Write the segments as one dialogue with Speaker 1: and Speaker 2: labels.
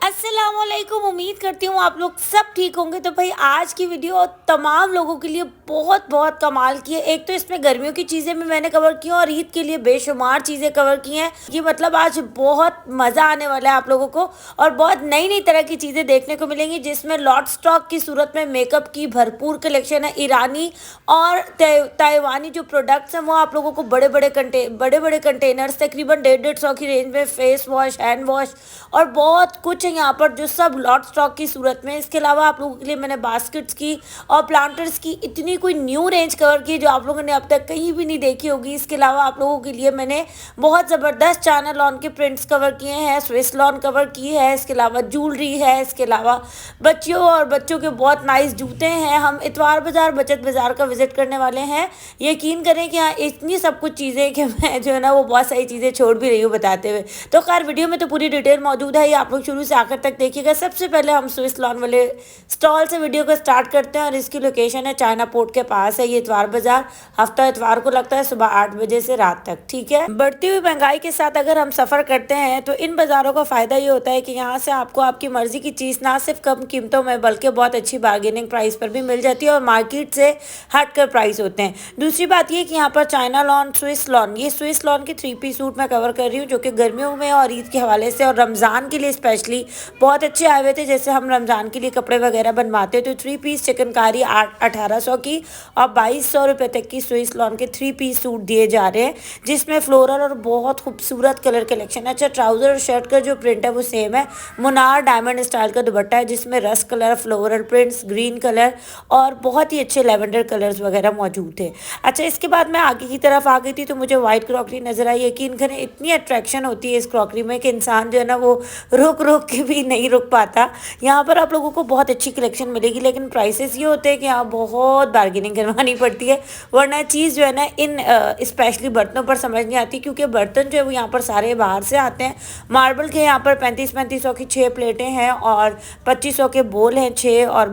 Speaker 1: अस्सलाम वालेकुम। उम्मीद करती हूँ आप लोग सब ठीक होंगे। तो भाई आज की वीडियो तमाम लोगों के लिए बहुत बहुत कमाल की है। एक तो इसमें गर्मियों की चीज़ें भी मैंने कवर की हैं और ईद के लिए बेशुमार चीज़ें कवर की हैं। ये मतलब आज बहुत मज़ा आने वाला है आप लोगों को और बहुत नई नई तरह की चीज़ें देखने को मिलेंगी, जिसमें लॉट स्टॉक की सूरत में मेकअप की भरपूर कलेक्शन है। ईरानी और ताइवानी जो प्रोडक्ट्स हैं वो आप लोगों को बड़े बड़े कंटेनर्स तकरीबन 150 की रेंज में, फेस वॉश, हैंड वॉश और बहुत कुछ है यहाँ पर जो सब लॉट स्टॉक की सूरत में। इसके अलावा आप लोगों के लिए मैंने बास्केट्स की और प्लांटर्स की इतनी कोई न्यू रेंज कवर की जो आप लोगों ने अब तक कहीं भी नहीं देखी होगी। इसके अलावा आप लोगों के लिए मैंने बहुत ज़बरदस्त चाइना लॉन के प्रिंट्स कवर किए हैं, स्विस लॉन कवर की है, इसके अलावा ज्वेलरी है, इसके अलावा बच्चियों और बच्चों के बहुत नाइस जूते हैं। हम इतवार बाज़ार बचत बाज़ार का विजिट करने वाले हैं। यकीन करें कि हाँ इतनी सब कुछ चीज़ें कि मैं जो है ना वो बहुत सारी चीज़ें छोड़ भी रही हूँ बताते हुए। तो खैर वीडियो में तो पूरी डिटेल मौजूद है, ये आप लोग शुरू से आखिर तक देखिएगा। सबसे पहले हम स्विस लॉन वाले स्टॉल से वीडियो को स्टार्ट करते हैं और इसकी लोकेशन है चाइना पोर्ट के पास है। ये इतवार बाज़ार हफ्ता इतवार को लगता है सुबह 8 बजे से रात तक, ठीक है। बढ़ती हुई महंगाई के साथ अगर हम सफ़र करते हैं तो इन बाज़ारों का फ़ायदा ये होता है कि यहाँ से आपको आपकी मर्ज़ी की चीज़ ना सिर्फ कम कीमतों में बल्कि बहुत अच्छी बार्गेनिंग प्राइस पर भी मिल जाती है और मार्केट से हट कर प्राइस होते हैं। दूसरी बात ये कि यहाँ पर चाइना लॉन, स्विस लॉन, ये स्विस लॉन की 3 पीस सूट मैं कवर कर रही हूँ जो कि गर्मियों में और ईद के हवाले से और रमज़ान के लिए स्पेशली बहुत अच्छे आए हुए थे। जैसे हम रमज़ान के लिए कपड़े वगैरह बनवाते तो 3 पीस चिकनकारी 1800 की और 2200 रुपये तक की स्विस लॉन के 3 पीस सूट दिए जा रहे हैं, जिसमें फ्लोरल और बहुत खूबसूरत कलर कलेक्शन है। अच्छा, ट्राउज़र और शर्ट का जो प्रिंट है वो सेम है। मुनार डायमंड स्टाइल का दुपट्टा है जिसमें rust colour, floral prints, green colour और बहुत ही अच्छे लेवेंडर कलर्स वगैरह मौजूद थे। अच्छा, इसके बाद मैं आगे की तरफ आ गई थी तो मुझे वाइट क्रॉकरी नज़र आई। यकीन करें इतनी अट्रैक्शन होती है इस क्रॉकरी में कि इंसान जो है ना वो रुक रुक के भी नहीं रुक पाता। यहाँ पर आप लोगों को बहुत अच्छी कलेक्शन मिलेगी, लेकिन प्राइसेस ये होते हैं कि यहाँ बहुत बार्गेनिंग करवानी पड़ती है, वरना चीज़ जो है ना इन स्पेशली बर्तनों पर समझ नहीं आती, क्योंकि बर्तन जो है वो यहाँ पर सारे बाहर से आते हैं। मार्बल के यहाँ पर 3500 की 6 प्लेटें हैं और 2500 के बोल हैं 6 और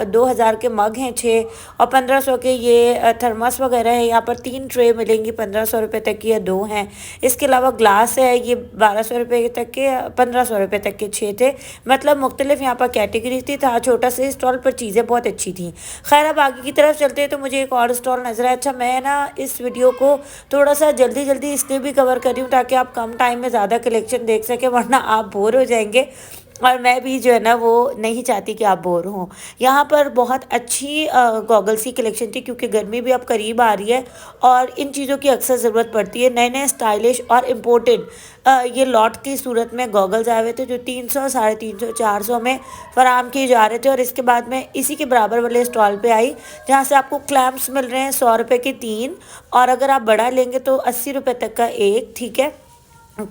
Speaker 1: 2000 के मग हैं 6 और 1500 के ये थर्मस वगैरह है। यहाँ पर 3 ट्रे मिलेंगी 1500 रुपये तक की या 2 हैं। इसके अलावा ग्लास है, ये 1200 रुपये तक के 1500 रुपये तक के 6 थे। मतलब मुख्तलिफ यहाँ पर कैटेगरी थी। था छोटा से स्टॉल पर चीज़ें बहुत अच्छी थी। खैर अब आगे की तरफ चलते हैं तो मुझे एक और स्टॉल नजर आया। अच्छा, मैं ना इस वीडियो को थोड़ा सा जल्दी इसलिए भी कवर कर रही हूँ ताकि आप कम टाइम में ज़्यादा कलेक्शन देख सकें, वरना आप बोर हो जाएंगे और मैं भी जो है ना वो नहीं चाहती कि आप बोर हों। यहाँ पर बहुत अच्छी गॉगल्स की कलेक्शन थी, क्योंकि गर्मी भी अब करीब आ रही है और इन चीज़ों की अक्सर ज़रूरत पड़ती है। नए नए स्टाइलिश और इम्पोर्टेड ये लॉट की सूरत में गॉगल्स आए हुए थे जो 300, 350, 400 में फराम किए जा रहे थे। और इसके बाद में इसी के बराबर वाले स्टॉल पे आई जहाँ से आपको क्लैम्प्स मिल रहे हैं 100 रुपये के 3 और अगर आप बड़ा लेंगे तो 80 रुपये तक का एक, ठीक है।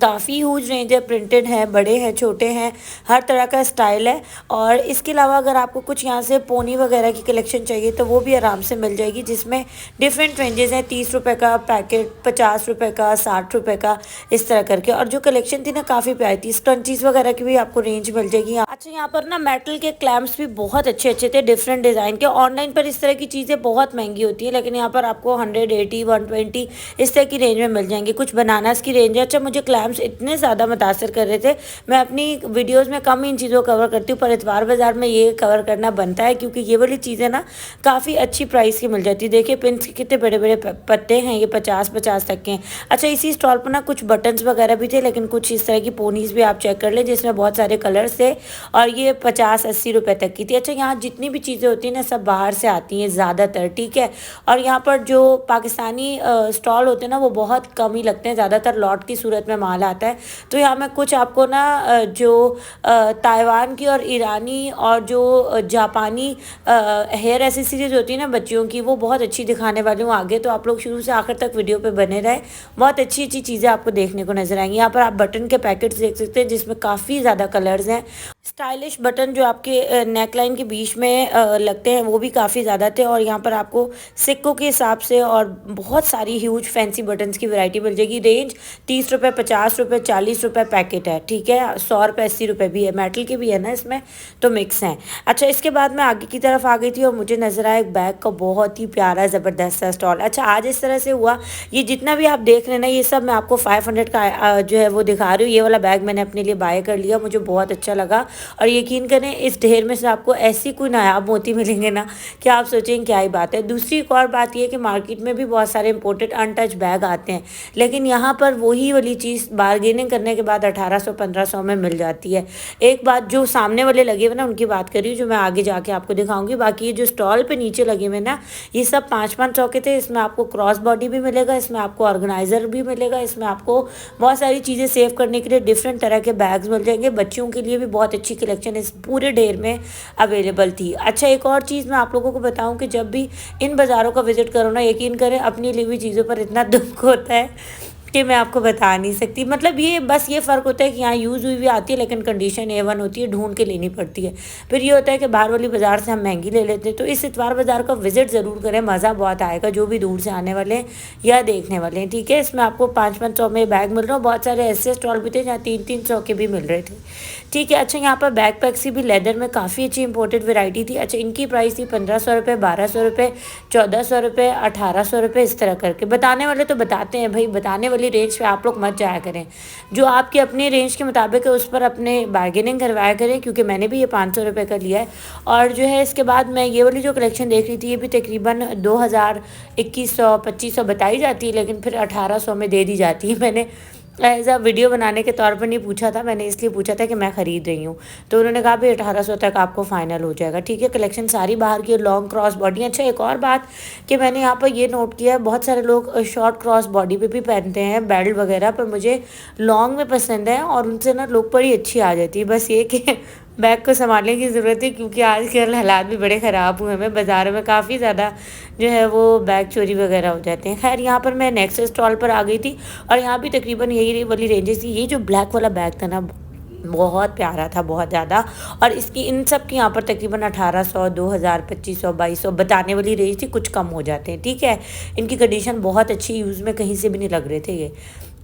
Speaker 1: काफ़ी ह्यूज रेंज है, प्रिंटेड है, बड़े हैं, छोटे हैं, हर तरह का स्टाइल है। और इसके अलावा अगर आपको कुछ यहाँ से पोनी वगैरह की कलेक्शन चाहिए तो वो भी आराम से मिल जाएगी, जिसमें डिफरेंट रेंजेस हैं। 30 रुपये का पैकेट, 50 रुपये का, 60 रुपये का, इस तरह करके। और जो कलेक्शन थी ना काफ़ी प्यारी थी। स्क्रंचीज़ वगैरह की भी आपको रेंज मिल जाएगी। अच्छा, यहाँ पर ना मेटल के क्लैम्प्स भी बहुत अच्छे थे डिफरेंट डिज़ाइन के। ऑनलाइन पर इस तरह की चीज़ें बहुत महंगी होती है, लेकिन यहाँ पर आपको 180, 120 इस तरह की रेंज में मिल जाएंगी। कुछ बनानास की रेंज है। अच्छा, मुझे क्लैम्प्स इतने ज़्यादा मुतासर कर रहे थे, मैं अपनी वीडियोस में कम इन चीज़ों को कवर करती हूँ, पर इतवार बाज़ार में ये कवर करना बनता है क्योंकि ये वाली चीज़ें ना काफ़ी अच्छी प्राइस की मिल जाती है। देखिए पिंस के कितने बड़े बड़े पत्ते हैं, ये 50-50 तक के हैं। अच्छा, इसी स्टॉल पर ना कुछ बटन्स वगैरह भी थे, लेकिन कुछ इस तरह की पोनीज़ भी आप चेक कर लें जिसमें बहुत सारे कलर्स थे और ये 50-80 रुपये तक की थी। अच्छा, यहाँ जितनी भी चीज़ें होती हैं ना सब बाहर से आती हैं ज़्यादातर, ठीक है। और यहाँ पर जो पाकिस्तानी स्टॉल होते हैं ना वो बहुत कम ही लगते हैं, ज़्यादातर लॉट की सूरत में माल आता है। तो यहाँ मैं कुछ आपको ना जो ताइवान की और ईरानी और जो जापानी हेयर एसेसरीज होती है ना बच्चियों की, वो बहुत अच्छी दिखाने वाली हूँ आगे। तो आप लोग शुरू से आखिर तक वीडियो पे बने रहे, बहुत अच्छी अच्छी चीज़ें आपको देखने को नजर आएंगी। यहाँ पर आप बटन के पैकेट्स देख सकते हैं जिसमें काफ़ी ज़्यादा कलर्स हैं। स्टाइलिश बटन जो आपके नेक लाइन के बीच में लगते हैं वो भी काफ़ी ज़्यादा थे। और यहाँ पर आपको सिक्कों के हिसाब से और बहुत सारी ह्यूज फैंसी बटन्स की वैरायटी मिल जाएगी। रेंज 30 रुपये, 50 रुपये, 40 रुपये पैकेट है, ठीक है। 100 रुपये, 80 रुपये भी है, मेटल के भी है ना इसमें, तो मिक्स हैं। अच्छा, इसके बाद मैं आगे की तरफ आ गई थी और मुझे नज़र आया एक बैग का बहुत ही प्यारा ज़बरदस्त सा स्टॉल। अच्छा, आज इस तरह से हुआ, ये जितना भी आप देख रहे हैं ना ये सब मैं आपको 500 का जो है वो दिखा रही हूँ। ये वाला बैग मैंने अपने लिए बाय कर लिया, मुझे बहुत अच्छा लगा और यकीन करें इस ढेर में से आपको ऐसी कोई नायाब मोती मिलेंगे ना कि आप सोचें क्या ही बात है। दूसरी एक और बात ये है कि मार्केट में भी बहुत सारे इंपोर्टेड अनटच बैग आते हैं, लेकिन यहाँ पर वही वाली चीज़ बार्गेनिंग करने के बाद 1800-1500 में मिल जाती है। एक बात जो सामने वाले लगे हुए ना उनकी बात कर रही हूँ, जो मैं आगे जाके आपको दिखाऊंगी। बाकी ये जो स्टॉल पे नीचे लगे हुए ना, ये सब 5-5 सौ के थे। इसमें आपको क्रॉस बॉडी भी मिलेगा, इसमें आपको ऑर्गेनाइजर भी मिलेगा, इसमें आपको बहुत सारी चीज़ें सेव करने के लिए डिफरेंट तरह के बैग्स मिल जाएंगे। बच्चियों के लिए भी बहुत अच्छी कलेक्शन इस पूरे ढेर में अवेलेबल थी। अच्छा, एक और चीज़ मैं आप लोगों को बताऊं कि जब भी इन बाज़ारों का विजिट करो ना, यकीन करें अपनी ली हुई चीज़ों पर इतना दुख होता है कि मैं आपको बता नहीं सकती। मतलब ये बस ये फ़र्क होता है कि यहाँ यूज़ हुई भी आती है लेकिन कंडीशन A1 होती है, ढूंढ के लेनी पड़ती है। फिर ये होता है कि बाहर वाली बाज़ार से हम महंगी ले लेते हैं। तो इस इतवार बाज़ार का विज़िट ज़रूर करें, मज़ा बहुत आएगा जो भी दूर से आने वाले हैं या देखने वाले हैं। ठीक है, इसमें आपको 5-5 सौ में बैग मिल रहा है। बहुत सारे ऐसे स्टॉल भी थे जहाँ 3-3 सौ के भी मिल रहे थे। ठीक है, अच्छा यहाँ पर बैक पैक्स की भी लेदर में काफ़ी अच्छी इंपोर्टेड वैरायटी थी। अच्छा, इनकी प्राइस थी 1500 रुपये, 1200 रुपये, 1400 रुपये, 1800 रुपये, इस तरह करके। बताने वाले तो बताते हैं भाई, बताने वाली रेंज पे आप लोग मत जाया करें। जो आपकी अपनी रेंज के मुताबिक है उस पर अपने बार्गेनिंग करवाया करें, क्योंकि मैंने भी ये 500 रुपये का लिया है। और जो है इसके बाद मैं ये वाली जो कलेक्शन देख रही थी, ये भी तकरीबन 2000, 2100, 2500 बताई जाती है, लेकिन फिर 1800 में दे दी जाती है। मैंने एज अ वीडियो बनाने के तौर पर नहीं पूछा था, मैंने इसलिए पूछा था कि मैं ख़रीद रही हूँ, तो उन्होंने कहा भाई 1800 तक आपको फ़ाइनल हो जाएगा। ठीक है, कलेक्शन सारी बाहर की लॉन्ग क्रॉस बॉडी। अच्छा, एक और बात कि मैंने यहाँ पर ये नोट किया है, बहुत सारे लोग शॉर्ट क्रॉस बॉडी पे भी पहनते हैं बेल्ट वगैरह, पर मुझे लॉन्ग में पसंद है और उनसे ना लुक बड़ी अच्छी आ जाती है। बस ये कि बैग को संभालने की ज़रूरत है, क्योंकि आजकल हालात भी बड़े ख़राब हुए हैं। बाज़ारों में काफ़ी ज़्यादा जो है वो बैग चोरी वगैरह हो जाते हैं। खैर, यहाँ पर मैं नेक्स्ट स्टॉल पर आ गई थी और यहाँ भी तकरीबन यही वाली रेंजेस थी। ये जो ब्लैक वाला बैग था ना, बहुत प्यारा था, बहुत ज़्यादा। और इसकी इन सब की यहाँ पर तकरीबन 1800, 2000, 2500, 2200 बताने वाली रेंज थी, कुछ कम हो जाते हैं। ठीक है, इनकी कंडीशन बहुत अच्छी, यूज़ में कहीं से भी नहीं लग रहे थे ये।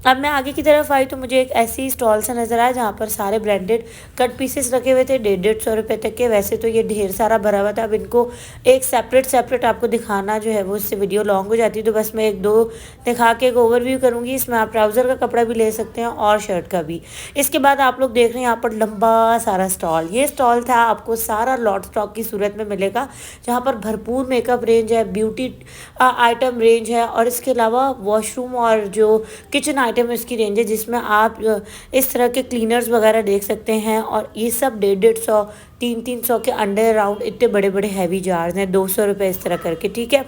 Speaker 1: अब मैं आगे की तरफ आई तो मुझे एक ऐसी स्टॉल से नज़र आया जहाँ पर सारे ब्रांडेड कट पीसेस रखे हुए थे 150-150 रुपये तक के। वैसे तो ये ढेर सारा भरा हुआ था, अब इनको एक सेपरेट आपको दिखाना जो है वो उससे वीडियो लॉन्ग हो जाती है, तो बस मैं एक दो दिखा के एक ओवरव्यू करूँगी। इसमें आप ट्राउज़र का कपड़ा भी ले सकते हैं और शर्ट का भी। इसके बाद आप लोग देख रहे हैं यहाँ पर लंबा सारा स्टॉल। ये स्टॉल था, आपको सारा लॉट स्टॉक की सूरत में मिलेगा, जहाँ पर भरपूर मेकअप रेंज है, ब्यूटी आइटम रेंज है, और इसके अलावा वॉशरूम और जो किचन आइटम इसकी रेंज है, जिसमें आप इस तरह के क्लीनर्स वगैरह देख सकते हैं। और ये सब 150-150, 300-300 के अंडर अराउंड इतने बड़े बड़े हैवी जार्स हैं, 200 रुपये इस तरह करके। ठीक है,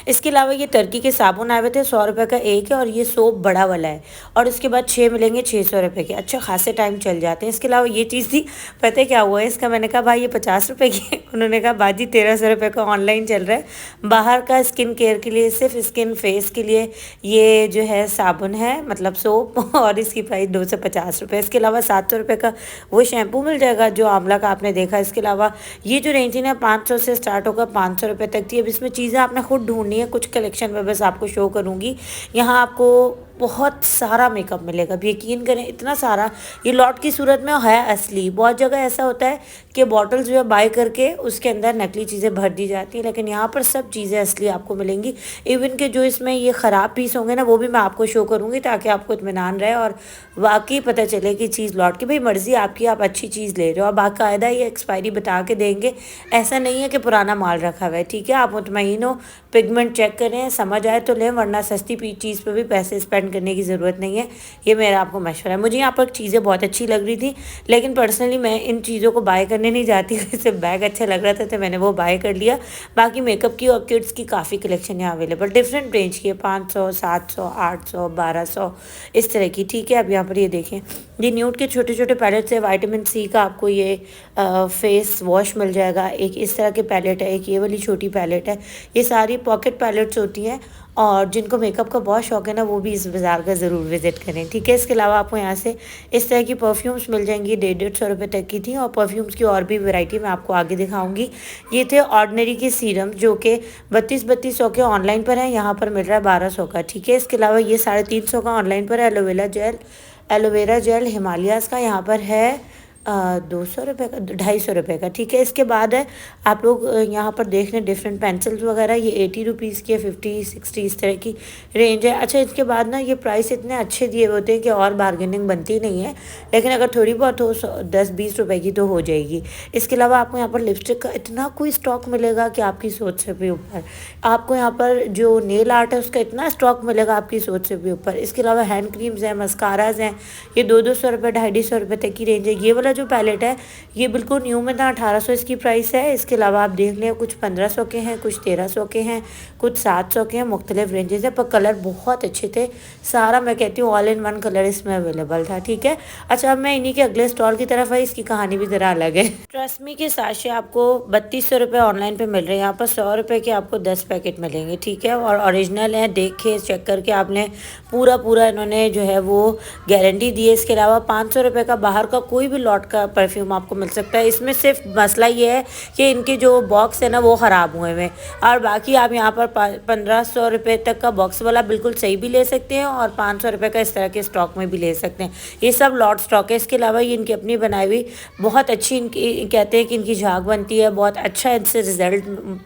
Speaker 1: इसके अलावा ये टर्की के साबुन आए हुए थे, 100 रुपये का एक है, और ये सोप बड़ा वाला है, और उसके बाद 6 मिलेंगे 600 रुपये के। अच्छा खासे टाइम चल जाते हैं। इसके अलावा ये चीज़ थी, पता है क्या हुआ है इसका, मैंने कहा भाई ये 50 रुपये की है, उन्होंने कहा बाजी 1300 रुपये का ऑनलाइन चल रहा है। बाहर का स्किन केयर के लिए, सिर्फ स्किन फेस के लिए ये जो है साबुन है, मतलब सोप, और इसकी प्राइस 250 रुपये। इसके अलावा 700 रुपये का वो शैम्पू मिल जाएगा जो आंवला का आपने देखा। इसके अलावा ये जो रेंज थी ना 500 से स्टार्ट होकर 500 रुपये तक थी। अब इसमें चीज़ें आपने खुद ढूंढनी है, कुछ कलेक्शन में बस आपको शो करूँगी। यहाँ आपको बहुत सारा मेकअप मिलेगा, अब यकीन करें इतना सारा, ये लॉट की सूरत में है असली। बहुत जगह ऐसा होता है कि बॉटल जो है बाय करके उसके अंदर नकली चीज़ें भर दी जाती हैं, लेकिन यहाँ पर सब चीज़ें असली आपको मिलेंगी। इवन के जो इसमें ये ख़राब पीस होंगे ना वो भी मैं आपको शो करूँगी, ताकि आपको इत्मीनान रहे और वाकई पता चले कि चीज़ लॉट की। भाई मर्ज़ी आपकी, आप अच्छी चीज़ ले रहे हो, और बाकायदा ये एक्सपायरी बता के देंगे, ऐसा नहीं है कि पुराना माल रखा हुआ है। ठीक है, आप मुतमईन हो, पिगमेंट चेक करें, समझ आए तो लें, वरना सस्ती चीज़ पर भी पैसे स्पेंड करने की ज़रूरत नहीं है। ये मेरा आपको मशवरा है। मुझे यहाँ पर चीज़ें बहुत अच्छी लग रही थी, लेकिन पर्सनली मैं इन चीज़ों को बाय करने नहीं जाती, सिर्फ बैग अच्छा लग रहा था तो मैंने वो बाय कर लिया। बाकी मेकअप की और किड्स की काफ़ी कलेक्शन यहाँ अवेलेबल, डिफरेंट रेंज की है, 500, 700, 800, 1200 इस तरह की। ठीक है, अब यहाँ पर ये देखें, ये न्यूड के छोटे छोटे पैलेट्स है। विटामिन सी का आपको ये फेस वॉश मिल जाएगा। एक इस तरह के पैलेट है, एक ये वाली छोटी पैलेट है। ये सारी पॉकेट पैलेट्स होती हैं, और जिनको मेकअप का बहुत शौक है ना वो भी इस बाज़ार का ज़रूर विज़िट करें। ठीक है, इसके अलावा आपको यहाँ से इस तरह की परफ्यूम्स मिल जाएंगी, 150-150 रुपये तक की थी, और परफ्यूम्स की और भी वैरायटी मैं आपको आगे दिखाऊंगी। ये थे ऑर्डिनरी के सीरम, जो कि 3200 के ऑनलाइन पर है, यहाँ पर मिल रहा है 1200 का। ठीक है, इसके अलावा ये 350 का ऑनलाइन पर है। एलोवेरा जेल हिमालयाज़ का यहाँ पर है 200 रुपये का, 250 रुपये का, ठीक है। इसके बाद है आप लोग यहाँ पर देख रहे हैं डिफरेंट पेंसिल्स वगैरह, ये 80 रुपीज़ की है, 50 60 इस तरह की रेंज है। अच्छा, इसके बाद ना ये प्राइस इतने अच्छे दिए होते हैं कि और बार्गेनिंग बनती नहीं है, लेकिन अगर थोड़ी बहुत हो 10 20 रुपए की तो हो जाएगी। इसके अलावा आपको यहाँ पर लिपस्टिक का इतना कोई स्टॉक मिलेगा कि आपकी सोच से भी ऊपर। आपको यहाँ पर जो नेल आर्ट है उसका इतना स्टॉक मिलेगा आपकी सोच से भी ऊपर। इसके अलावा हैंड क्रीम्स हैं, मस्काराज हैं, ये 200 200 रुपये 250 250 तक की रेंज है। ये वाला जो पैलेट है ये बिल्कुल न्यू में था, 1800 इसकी प्राइस है। इसके अलावा आप देख लें कुछ 1500 के हैं, कुछ 1300 के हैं, कुछ 700 के हैं, मुख्तलिफ रेंजेस है, पर कलर बहुत अच्छे थे। सारा मैं कहती हूँ ऑल इन वन कलर इसमें अवेलेबल था, ठीक है। अच्छा, अब मैं इन्हीं के अगले स्टॉल की तरफ आई, इसकी कहानी भी ज़रा अलग है। ट्रस्ट मी के साशे आपको 3200 रुपये ऑनलाइन पे मिल रहे हैं, यहाँ पर 100 रुपये के आपको 10 पैकेट मिलेंगे, ठीक है। और ओरिजिनल है, देख के चेक करके आपने पूरा इन्होंने जो है वो गारंटी दी है। इसके अलावा 500 रुपये का बाहर का कोई भी लॉट का परफ्यूम आपको मिल सकता है। इसमें सिर्फ मसला ये है कि इनके जो बॉक्स है ना वो ख़राब हुए हैं, और बाकी आप यहाँ पर 1500 रुपये तक का बॉक्स वाला बिल्कुल सही भी ले सकते हैं, और 500 रुपये का इस तरह के स्टॉक में भी ले सकते हैं। ये सब लॉट स्टॉक है। इसके अलावा ये इनकी अपनी बनाई हुई बहुत अच्छी, इनकी कहते हैं कि इनकी झाग बनती है, बहुत अच्छा इनसे रिजल्ट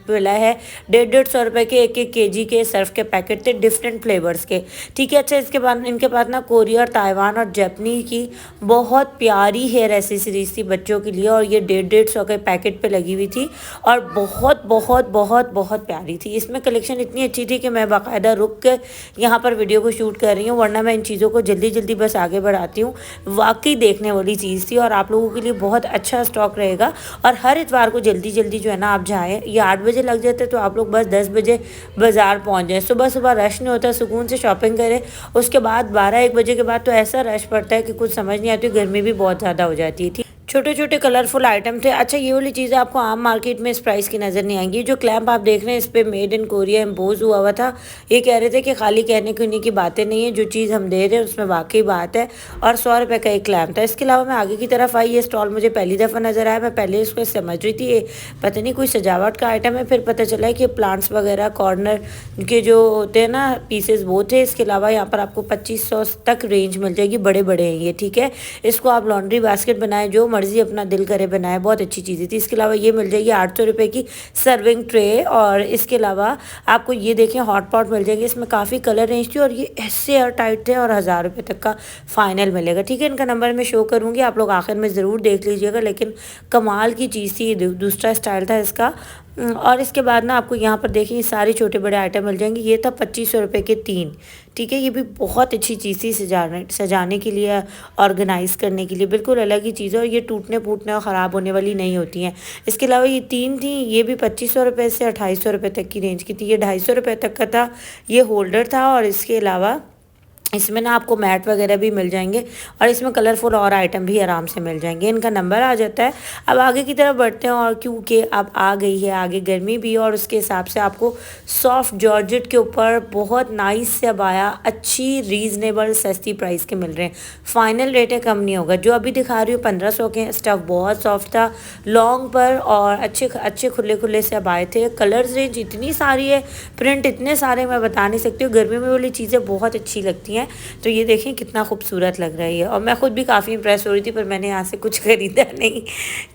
Speaker 1: मिला है। 150 रुपये के 1 kg के सर्फ के पैकेट थे डिफरेंट फ्लेवर्स के, ठीक है। अच्छा, इसके बाद इनके पास ना कोरिया और ताइवान और जापानी की बहुत प्यारी हेयर एसेसरीज थी बच्चों के लिए, और ये 150 के पैकेट पे लगी हुई थी, और बहुत बहुत बहुत बहुत प्यारी थी। इसमें कलेक्शन इतनी अच्छी थी कि मैं बाकायदा रुक के यहाँ पर वीडियो को शूट कर रही हूँ, वरना मैं इन चीज़ों को जल्दी जल्दी बस आगे बढ़ाती हूँ। वाकई देखने वाली चीज़ थी, और आप लोगों के लिए बहुत अच्छा स्टॉक रहेगा। और हर इतवार को जल्दी जल्दी जो है ना आप जाएँ, ये 8 बजे लग जाते तो आप लोग बस 10 बजे बाज़ार पहुँच जाएँ। सुबह सुबह रश नहीं होता, सुकून से शॉपिंग करें। उसके बाद 12 1 बजे के बाद तो ऐसा रश पड़ता है कि कुछ समझ नहीं आती, गर्मी भी बहुत ज़्यादा हो जाती है, ठीक। छोटे छोटे कलरफुल आइटम थे। अच्छा, ये वाली चीज़ें आपको आम मार्केट में इस प्राइस की नज़र नहीं आएंगी। जो क्लैंप आप देख रहे हैं इस पर मेड इन कोरिया इम्पोज हुआ था। ये कह रहे थे कि खाली कहने कहने की बातें नहीं है, जो चीज़ हम दे रहे हैं उसमें वाकई बात है, और 100 रुपये का एक क्लैंप था। इसके अलावा मैं आगे की तरफ आई, ये स्टॉल मुझे पहली दफ़ा नज़र आया। मैं पहले इसको समझ रही थी ये पता नहीं कोई सजावट का आइटम है, फिर पता चला कि प्लांट्स वगैरह कॉर्नर के जो होते हैं ना पीसेस वो थे। इसके अलावा यहाँ पर आपको 2500 तक रेंज मिल जाएगी, बड़े बड़े हैं ये, ठीक है। इसको आप लॉन्ड्री बास्केट बनाए, जो मर्जी अपना दिल करे बनाए, बहुत अच्छी चीज़ें थी। इसके अलावा ये मिल जाएगी 800 रुपये की सर्विंग ट्रे, और इसके अलावा आपको ये देखें हॉट पॉट मिल जाएंगे। इसमें काफ़ी कलर रेंज थी, और ये ऐसे एयर टाइट थे, और 1000 रुपये तक का फाइनल मिलेगा, ठीक है। इनका नंबर मैं शो करूँगी, आप लोग आखिर में ज़रूर देख लीजिएगा, लेकिन कमाल की चीज़ थी। दूसरा स्टाइल था इसका। और इसके बाद ना आपको यहाँ पर देखिए सारे छोटे बड़े आइटम मिल जाएंगे। ये था 2500 रुपये के 3, ठीक है। ये भी बहुत अच्छी चीज़ थी सजाने के लिए, ऑर्गेनाइज़ करने के लिए, बिल्कुल अलग ही चीज़ है, और ये टूटने फूटने और ख़राब होने वाली नहीं होती हैं। इसके अलावा ये 3 थी, ये भी 2500 रुपये से 2800 रुपये तक की रेंज की थी। ये 250 रुपये तक का था, ये होल्डर था, और इसके अलावा इसमें ना आपको मैट वगैरह भी मिल जाएंगे, और इसमें कलरफुल और आइटम भी आराम से मिल जाएंगे। इनका नंबर आ जाता है। अब आगे की तरफ बढ़ते हैं, और क्योंकि अब आ गई है आगे गर्मी भी, और उसके हिसाब से आपको सॉफ्ट जॉर्जेट के ऊपर बहुत नाइस से अबाया अच्छी रीज़नेबल सस्ती प्राइस के मिल रहे हैं। फाइनल रेट है, कम नहीं होगा। जो अभी दिखा रही हूँ 1500 के, स्टफ़ बहुत सॉफ्ट था, लॉन्ग पर, और अच्छे अच्छे खुले खुले से अबाए थे। कलर्स रेंज इतनी सारी है, प्रिंट इतने सारे, मैं बता नहीं सकती हूँ। गर्मी में वाली चीज़ें बहुत अच्छी लगती हैं। तो ये देखें कितना खूबसूरत लग रही है, और मैं खुद भी काफ़ी इंप्रेस हो रही थी, पर मैंने यहाँ से कुछ ख़रीदा नहीं,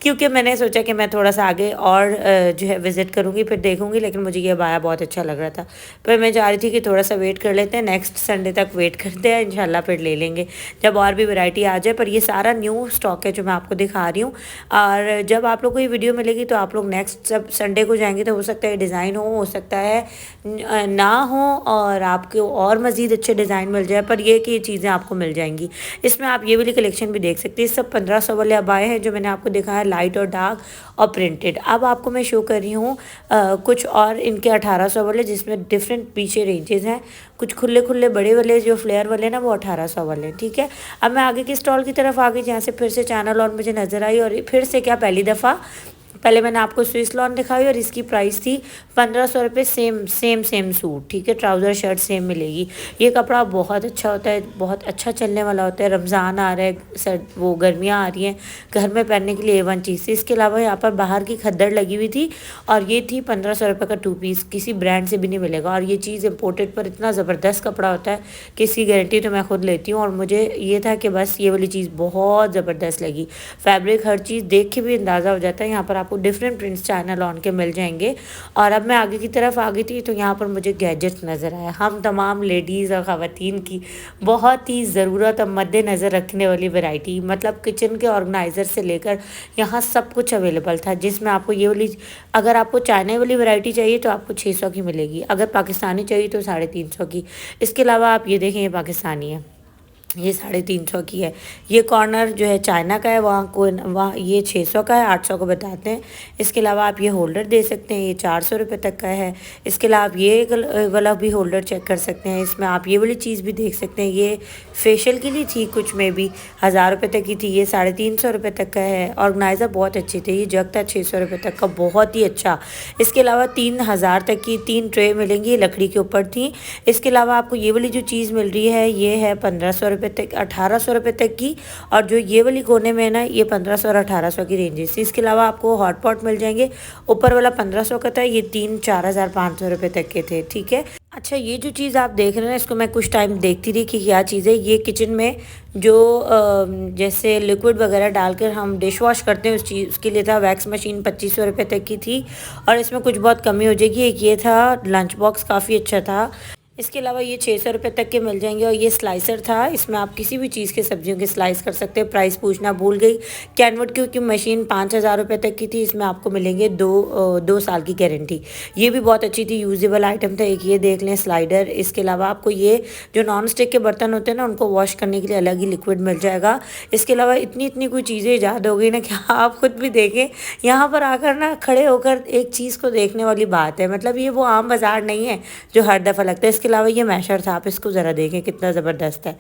Speaker 1: क्योंकि मैंने सोचा कि मैं थोड़ा सा आगे और जो है विज़िट करूँगी, फिर देखूँगी। लेकिन मुझे ये बाया बहुत अच्छा लग रहा था, पर मैं चाह रही थी कि थोड़ा सा वेट कर लेते हैं, नेक्स्ट संडे तक वेट करते हैं, इंशाल्लाह फिर ले लेंगे जब और भी वैरायटी आ जाए। पर ये सारा न्यू स्टॉक है जो मैं आपको दिखा रही हूँ, और जब आप लोग को ये वीडियो मिलेगी तो आप लोग नेक्स्ट जब संडे को जाएंगे तो हो सकता है डिज़ाइन हो सकता है ना हो, और आपको और मज़ीद अच्छे डिज़ाइन मिल जाए, पर ये कि ये चीज़ें आपको मिल जाएंगी। इसमें आप ये वाली कलेक्शन भी देख सकते हैं। सब 1500 वाले अबाए हैं जो मैंने आपको दिखाया, लाइट और डार्क और प्रिंटेड। अब आपको मैं शो कर रही हूँ कुछ और इनके 1800 वाले, जिसमें डिफरेंट पीछे रेंजेस हैं। कुछ खुले खुले बड़े वाले जो फ्लेयर वाले ना वो 1800 वाले, ठीक है। अब मैं आगे की स्टॉल की तरफ आ गई, जहाँ से फिर से चैनल और मुझे नज़र आई, और फिर से क्या पहली दफ़ा पहले मैंने आपको स्विस लॉन दिखाई और इसकी प्राइस थी 1500 रुपये। सेम सूट, ठीक है, ट्राउज़र शर्ट सेम मिलेगी। ये कपड़ा बहुत अच्छा होता है, बहुत अच्छा चलने वाला होता है। रमज़ान आ रहा है, वो गर्मियाँ आ रही हैं, घर में पहनने के लिए A1 चीज़ थी। इसके अलावा यहाँ पर बाहर की खद्दर लगी हुई थी और ये थी 1500 रुपये का 2 पीस। किसी ब्रांड से भी नहीं मिलेगा और ये चीज़ इम्पोर्टेड पर इतना ज़बरदस्त कपड़ा होता है कि इसकी गारंटी तो मैं खुद लेती हूँ। और मुझे ये था कि बस ये वाली चीज़ बहुत ज़बरदस्त लगी। फैब्रिक हर चीज़ देख के भी अंदाज़ा हो जाता है। यहाँ पर आपको डिफरेंट प्रिंट्स चाइना लॉन के मिल जाएंगे। और अब मैं आगे की तरफ आ गई थी तो यहाँ पर मुझे गैजेट्स नज़र आया। हम तमाम लेडीज़ और ख़वातीन की बहुत ही ज़रूरत और मद्देनज़र रखने वाली वैरायटी, मतलब किचन के ऑर्गेनाइज़र से लेकर यहाँ सब कुछ अवेलेबल था, जिसमें आपको ये वाली, अगर आपको चाइना वाली वैरायटी चाहिए तो आपको 600 की मिलेगी, अगर पाकिस्तानी चाहिए तो 350 की। इसके अलावा आप ये देखें, ये पाकिस्तानी है, ये 350 की है। ये कॉर्नर जो है चाइना का है, वहाँ ये 600 का है, 800 को बताते हैं। इसके अलावा आप ये होल्डर दे सकते हैं, ये 400 रुपये तक का है। इसके अलावा आप ये वाला भी होल्डर चेक कर सकते हैं। इसमें आप ये वाली चीज़ भी देख सकते हैं, ये फेशियल के लिए थी, कुछ में भी 1000 रुपये तक की थी। ये 350 रुपये तक का है। ऑर्गेनाइज़र बहुत अच्छे थे, ये जग था 600 रुपये तक का, बहुत ही अच्छा। इसके अलावा 3000 तक की 3 ट्रे मिलेंगी, ये लकड़ी के ऊपर थी। इसके अलावा आपको ये वाली जो चीज़ मिल रही है, ये है 1500 रुपये तक, 1800 रुपये तक की। और जो ये वाली कोने में है ना, ये 1500 और 1800 की रेंजेस थी। इसके अलावा आपको हॉट पॉट मिल जाएंगे, ऊपर वाला 1500 का था, ये 3-4500 रुपये तक के थे, ठीक है। अच्छा, ये जो चीज़ आप देख रहे हैं, इसको मैं कुछ टाइम देखती रही कि क्या चीज़ है। ये किचन में जो जैसे लिक्विड वगैरह डालकर हम डिश वॉश करते हैं, उस चीज़ उसके लिए था। वैक्स मशीन 2500 रुपये तक की थी और इसमें कुछ बहुत कमी हो जाएगी। एक ये था, लंच बॉक्स काफ़ी अच्छा था। इसके अलावा ये 600 रुपये तक के मिल जाएंगे। और ये स्लाइसर था, इसमें आप किसी भी चीज़ के सब्जियों के स्लाइस कर सकते हैं। प्राइस पूछना भूल गई। कैनवट की मशीन 5000 रुपये तक की थी। इसमें आपको मिलेंगे 2 साल की गारंटी। ये भी बहुत अच्छी थी, यूजेबल आइटम था। एक ये देख लें, स्लाइडर। इसके अलावा आपको ये जो नॉन स्टिक के बर्तन होते हैं ना, उनको वॉश करने के लिए अलग ही लिक्विड मिल जाएगा। इसके अलावा इतनी कोई चीज़ें ईजाद हो गई ना कि आप खुद भी देखें, यहाँ पर आकर ना खड़े होकर एक चीज़ को देखने वाली बात है। मतलब ये वो आम बाज़ार नहीं है जो हर दफ़ा लगता है। इसके अलावा ये मैशर था, आप इसको ज़रा देखें कितना ज़बरदस्त है।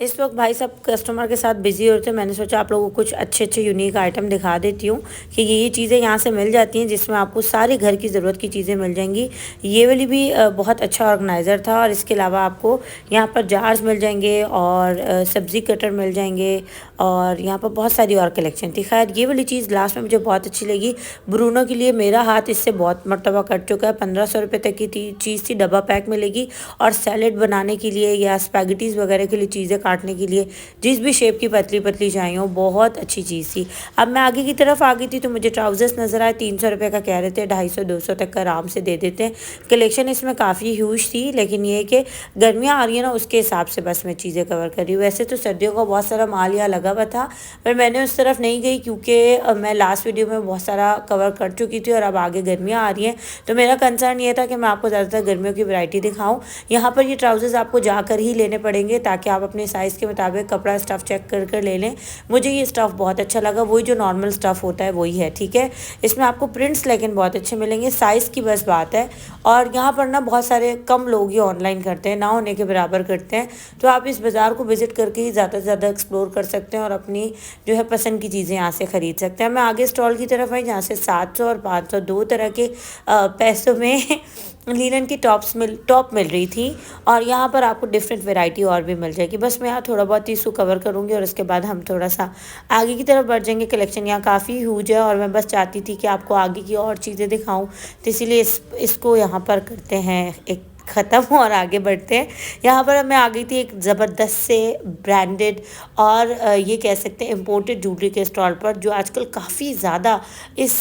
Speaker 1: इस वक्त भाई सब कस्टमर के साथ बिजी होते हैं, मैंने सोचा आप लोगों को कुछ अच्छे यूनिक आइटम दिखा देती हूँ कि ये चीज़ें यहाँ से मिल जाती हैं, जिसमें आपको सारे घर की ज़रूरत की चीज़ें मिल जाएंगी। ये वाली भी बहुत अच्छा ऑर्गेनाइज़र था। और इसके अलावा आपको यहाँ पर जार्स मिल जाएंगे और सब्ज़ी कटर मिल जाएंगे और यहाँ पर बहुत सारी और कलेक्शन थी। खैर, ये वाली चीज़ लास्ट में मुझे बहुत अच्छी लगी। ब्रूनो के लिए मेरा हाथ इससे बहुत मरतबा कट चुका है। 1500 रुपये तक की चीज़ थी, डब्बा पैक मिलेगी। और सैलेड बनाने के लिए या स्पैगेटीज़ वगैरह के लिए चीज़ें काटने के लिए, जिस भी शेप की पतली पतली चाहिए हो, बहुत अच्छी चीज़ थी। अब मैं आगे की तरफ आ गई थी तो मुझे ट्राउजर्स नज़र आए। 300 रुपये का कह रहे थे, 250-200 तक का आराम से दे देते हैं। कलेक्शन इसमें काफ़ी ह्यूज थी, लेकिन ये कि गर्मियाँ आ रही है ना, उसके हिसाब से बस मैं चीज़ें कवर कर रही हूँ। वैसे तो सर्दियों का बहुत सारा माल यहाँ लगा हुआ था, पर मैंने उस तरफ नहीं गई क्योंकि मैं लास्ट वीडियो में बहुत सारा कवर कर चुकी थी और अब आगे गर्मियाँ आ रही हैं। तो मेरा कंसर्न ये था कि मैं आपको ज़्यादातर गर्मियों की वैरायटी दिखाऊँ। यहाँ पर ये ट्राउजर्स आपको जाकर ही लेने पड़ेंगे ताकि आप अपने साइज़ के मुताबिक कपड़ा स्टफ़ चेक कर ले लें। मुझे ये स्टफ़ बहुत अच्छा लगा, वही जो नॉर्मल स्टफ़ होता है वही है, ठीक है। इसमें आपको प्रिंट्स लेकिन बहुत अच्छे मिलेंगे, साइज़ की बस बात है। और यहाँ पर ना बहुत सारे कम लोग ये ऑनलाइन करते हैं, ना होने के बराबर करते हैं। तो आप इस बाज़ार को विज़िट करके ही ज़्यादा से ज़्यादा एक्सप्लोर कर सकते हैं और अपनी जो है पसंद की चीज़ें यहाँ से ख़रीद सकते हैं। मैं आगे स्टॉल की तरफ आई जहाँ से 700 और 500 दो तरह के पैसों में लिनन की टॉप मिल रही थी। और यहाँ पर आपको डिफरेंट वैरायटी और भी मिल जाएगी। बस मैं यहाँ थोड़ा बहुत इसको कवर करूँगी और उसके बाद हम थोड़ा सा आगे की तरफ बढ़ जाएंगे। कलेक्शन यहाँ काफ़ी ह्यूज है और मैं बस चाहती थी कि आपको आगे की और चीज़ें दिखाऊं, तो इसीलिए इसको यहाँ पर करते हैं एक ख़त्म और आगे बढ़ते हैं। यहाँ पर मैं आ गई थी एक ज़बरदस्त से ब्रांडेड और ये कह सकते हैं इम्पोर्टेड ज्वेलरी के स्टॉल पर, जो आजकल काफ़ी ज़्यादा इस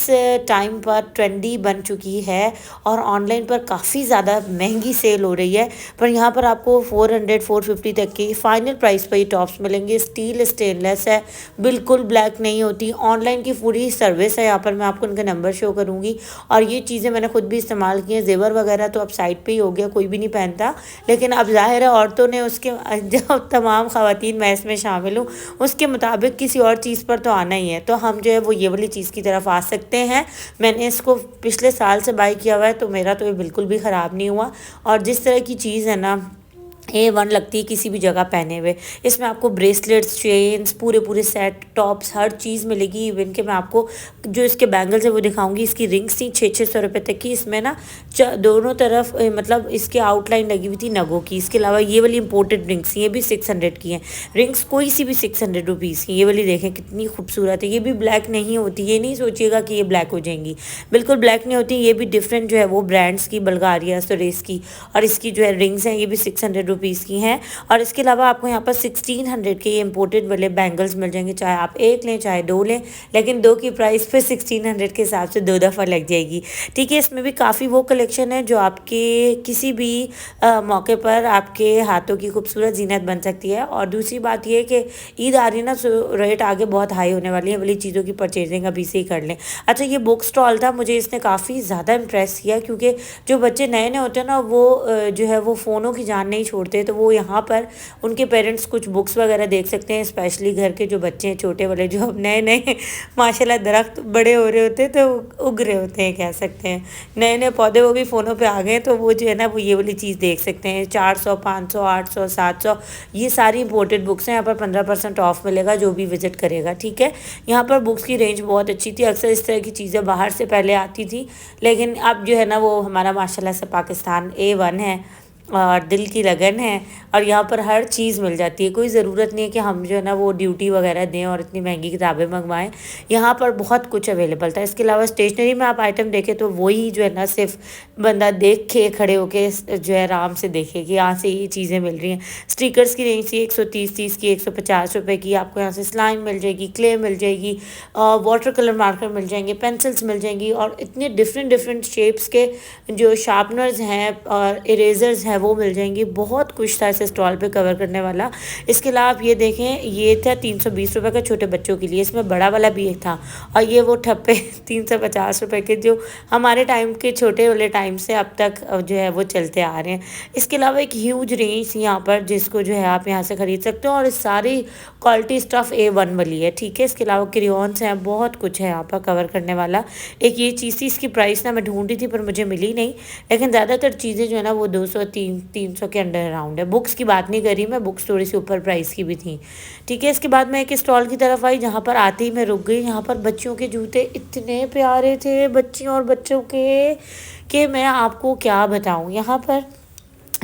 Speaker 1: टाइम पर ट्रेंडी बन चुकी है और ऑनलाइन पर काफ़ी ज़्यादा महंगी सेल हो रही है। पर यहाँ पर आपको 400-450 तक की फ़ाइनल प्राइस पर ये टॉप्स मिलेंगे। स्टील स्टेनलेस है, बिल्कुल ब्लैक नहीं होती। ऑनलाइन की पूरी सर्विस है। यहाँ पर मैं आपको उनका नंबर शो करूँगी और ये चीज़ें मैंने खुद भी इस्तेमाल की हैं। जेवर वगैरह तो अब साइड पर ही हो गया, कोई भी नहीं पहनता, लेकिन अब जाहिर है औरतों ने उसके, जो तमाम ख़वातीन मैं इसमें शामिल हूँ, उसके मुताबिक किसी और चीज़ पर तो आना ही है। तो हम जो है वो ये वाली चीज़ की तरफ आ सकते हैं। मैंने इसको पिछले साल से बाई किया हुआ है तो मेरा तो ये बिल्कुल भी ख़राब नहीं हुआ। और जिस तरह की चीज़ है ना, A1 लगती है किसी भी जगह पहने हुए। इसमें आपको ब्रेसलेट्स, चेन्स, पूरे पूरे सेट, टॉप्स, हर चीज़ मिलेगी। इवन कि मैं आपको जो इसके बैंगल्स है वो दिखाऊंगी। इसकी रिंग्स थी 600 रुपये तक की। इसमें ना दोनों तरफ मतलब इसके आउटलाइन लगी हुई थी नगों की। इसके अलावा ये वाली इंपोर्टेड रिंग्स, ये भी 600 की हैं। रिंग्स कोई सी भी 600 रुपीज़ की। ये वाली देखें कितनी खूबसूरत है। ये भी ब्लैक नहीं होती, ये नहीं सोचिएगा कि ये ब्लैक हो जाएंगी, बिल्कुल ब्लैक नहीं होती। ये भी डिफरेंट जो है वो ब्रांड्स की, बल्गारिया, सुरेश की। और इसकी जो है रिंग्स हैं ये भी 600 रुपीज़ की हैं। और इसके अलावा आपको यहाँ पर 1600 के इम्पोर्टेड वाले बैंगल्स मिल जाएंगे। चाहे आप एक लें चाहे दो लें, लेकिन दो की प्राइस फिर 1600 के हिसाब से दो दफ़ा लग जाएगी। ठीक है, इसमें भी काफ़ी वो कलेक्शन है जो आपके किसी भी मौके पर आपके हाथों की खूबसूरत जीनत बन सकती है। और दूसरी बात ये कि ईद आ रही है ना, सो रेट आगे बहुत हाई होने वाली है। वाली चीज़ों की परचेजिंग अभी से ही कर लें। अच्छा, ये बुक स्टॉल था, मुझे इसने काफ़ी ज़्यादा इम्प्रेस किया क्योंकि जो बच्चे नए नए होते हैं ना वो जो है वो फ़ोनों की जान नहीं छोड़ते। तो वो यहाँ पर उनके पेरेंट्स कुछ बुक्स वगैरह देख सकते हैं। स्पेशली घर के जो बच्चे हैं छोटे वाले, जो अब नए नए माशाल्लाह दरख्त बड़े हो रहे होते हैं तो उग रहे होते हैं, कह सकते हैं नए नए पौधे, वो भी फ़ोनों पे आ गए। तो वो जो है ना वो ये वाली चीज़ देख सकते हैं। 400, 500, 800, 700 ये सारी इंपोर्टेड बुक्स हैं। यहाँ पर 15% ऑफ मिलेगा जो भी विज़िट करेगा। ठीक है, यहाँ पर बुक्स की रेंज बहुत अच्छी थी। अक्सर इस तरह की चीज़ें बाहर से पहले आती थी, लेकिन अब जो है ना वो हमारा माशाल्लाह से पाकिस्तान A1 है और दिल की लगन है। और यहाँ पर हर चीज़ मिल जाती है। कोई ज़रूरत नहीं है कि हम जो है ना वो ड्यूटी वगैरह दें और इतनी महंगी किताबें मंगवाएं। यहाँ पर बहुत कुछ अवेलेबल था। इसके अलावा स्टेशनरी में आप आइटम देखें तो वही जो है ना सिर्फ बंदा देख के खड़े होके जो है आराम से देखे कि यहाँ से ये चीज़ें मिल रही हैं। स्टिकर्स की रेंज थी 130 की, 150 रुपये की। आपको यहाँ से स्लाइम मिल जाएगी, क्ले मिल जाएगी, वाटर कलर मार्कर मिल जाएंगे, पेंसिल्स मिल जाएंगी। और इतने डिफरेंट डिफरेंट शेप्स के जो शार्पनर्स हैं और इरेजर्स हैं वो मिल जाएंगी। बहुत कुछ था इस स्टॉल पे कवर करने वाला। इसके अलावा आप ये देखें, ये था 320 रुपये का छोटे बच्चों के लिए। इसमें बड़ा वाला भी एक था। और ये वो ठप्पे 350 रुपये के जो हमारे टाइम के छोटे वाले टाइम से अब तक जो है वो चलते आ रहे हैं। इसके अलावा एक ह्यूज रेंज यहाँ पर जिसको जो है आप यहाँ से ख़रीद सकते हो। और सारी क्वालिटी स्टफ़ A1 वाली है। ठीक है, इसके अलावा क्रेयॉन्स हैं, बहुत कुछ है यहाँ पर कवर करने वाला। एक ये चीज़ थी, इसकी प्राइस ना मैं ढूंढ रही थी पर मुझे मिली नहीं, लेकिन ज़्यादातर चीज़ें जो है ना वो 200, 300 के अंडर अराउंड है। बुक्स की बात नहीं करी मैं, बुक्स थोड़ी सी ऊपर प्राइस की भी थी। ठीक है, इसके बाद मैं एक स्टॉल की तरफ आई जहाँ पर आते ही मैं रुक गई। यहाँ पर बच्चों के जूते इतने प्यारे थे, बच्चियों और बच्चों के, कि मैं आपको क्या बताऊँ। यहाँ पर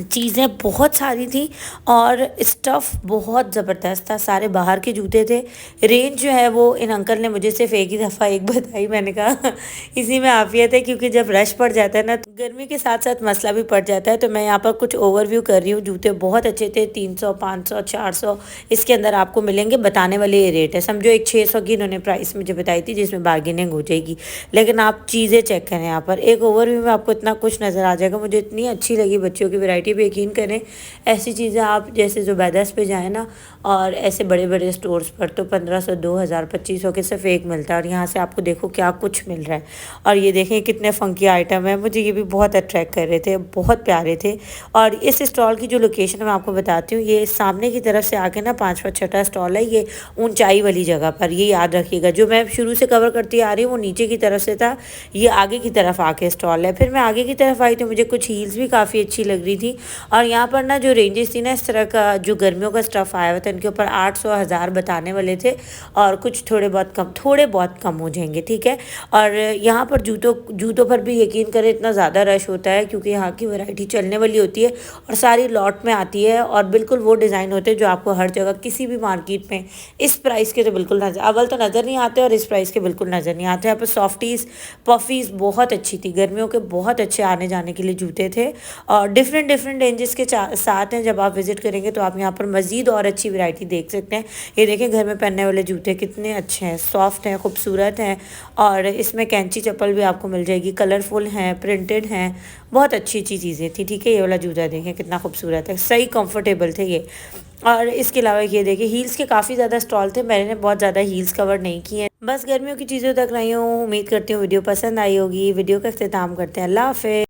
Speaker 1: चीज़ें बहुत सारी थी और स्टफ़ बहुत ज़बरदस्त था। सारे बाहर के जूते थे। रेंज जो है वो इन अंकल ने मुझे सिर्फ एक ही दफ़ा एक बताई। मैंने कहा इसी में आफियत है, क्योंकि जब रश पड़ जाता है ना तो गर्मी के साथ साथ मसला भी पड़ जाता है। तो मैं यहाँ पर कुछ ओवरव्यू कर रही हूँ। जूते बहुत अच्छे थे, 300, 500, 400 इसके अंदर आपको मिलेंगे। बताने वाले ये रेट है, समझो एक 600 की इन्होंने प्राइस मुझे बताई थी जिसमें बार्गेनिंग हो जाएगी। लेकिन आप चीज़ें चेक करें, यहाँ पर एक ओवरव्यू में आपको इतना कुछ नज़र आ जाएगा। मुझे इतनी अच्छी लगी बच्चों की वैरायटी पे। यकीन करें ऐसी चीज़ें आप जैसे ज़ुबैदास पे जाएँ ना और ऐसे बड़े बड़े स्टोर्स पर तो 1500, 2000, 2500 के सिर्फ एक मिलता है। और यहाँ से आपको देखो क्या कुछ मिल रहा है। और ये देखें कितने फंकी आइटम है। मुझे ये भी बहुत अट्रैक्ट कर रहे थे, बहुत प्यारे थे। और इस स्टॉल की जो लोकेशन मैं आपको बताती हूँ, ये सामने की तरफ से आके ना 5वां 6वां स्टॉल है। ये ऊंचाई वाली जगह पर, ये याद रखिएगा। जो मैं शुरू से कवर करती आ रही हूँ वो नीचे की तरफ से था, ये आगे की तरफ आके स्टॉल है। फिर मैं आगे की तरफ आई तो मुझे कुछ हील्स भी काफ़ी अच्छी लग रही थी। और यहाँ पर ना जो रेंजेस थी ना, इस तरह का जो गर्मियों का स्टफ़ आया हुआ था, इनके ऊपर 800, 1000 बताने वाले थे। और कुछ थोड़े बहुत कम हो जाएंगे। ठीक है, और यहाँ पर जूतों पर भी यकीन करें इतना ज़्यादा रश होता है क्योंकि यहाँ की वैरायटी चलने वाली होती है और सारी लॉट में आती है। और बिल्कुल वो डिज़ाइन होते हैं जो आपको हर जगह किसी भी मार्केट में इस प्राइस के तो बिल्कुल अव्वल तो नज़र नहीं आते और इस प्राइस के बिल्कुल नज़र नहीं आते। यहाँ पर सॉफ्टीज़, पफ़ीज़ बहुत अच्छी थी। गर्मियों के बहुत अच्छे आने जाने के लिए जूते थे और डिफरेंट रेंजेस के साथ हैं। जब आप विज़िट करेंगे तो आप यहाँ पर मज़ीद और अच्छी वैरायटी देख सकते हैं। ये देखें घर में पहनने वाले जूते कितने अच्छे हैं, सॉफ्ट हैं, खूबसूरत हैं। और इसमें कैंची चप्पल भी आपको मिल जाएगी, कलरफुल हैं, प्रिंटेड हैं, बहुत अच्छी चीज़ें थी। ठीक है, ये वाला जूता देखें कितना खूबसूरत है, सही कंफर्टेबल थे ये। और इसके अलावा ये देखिए हील्स के काफ़ी ज़्यादा स्टॉल थे। मैंने बहुत ज़्यादा हील्स कवर नहीं किए, बस गर्मियों की चीज़ों तक रही हूँ। उम्मीद करती हूँ वीडियो पसंद आई होगी। वीडियो का इख्तिताम करते हैं। अल्लाह हाफ़िज़।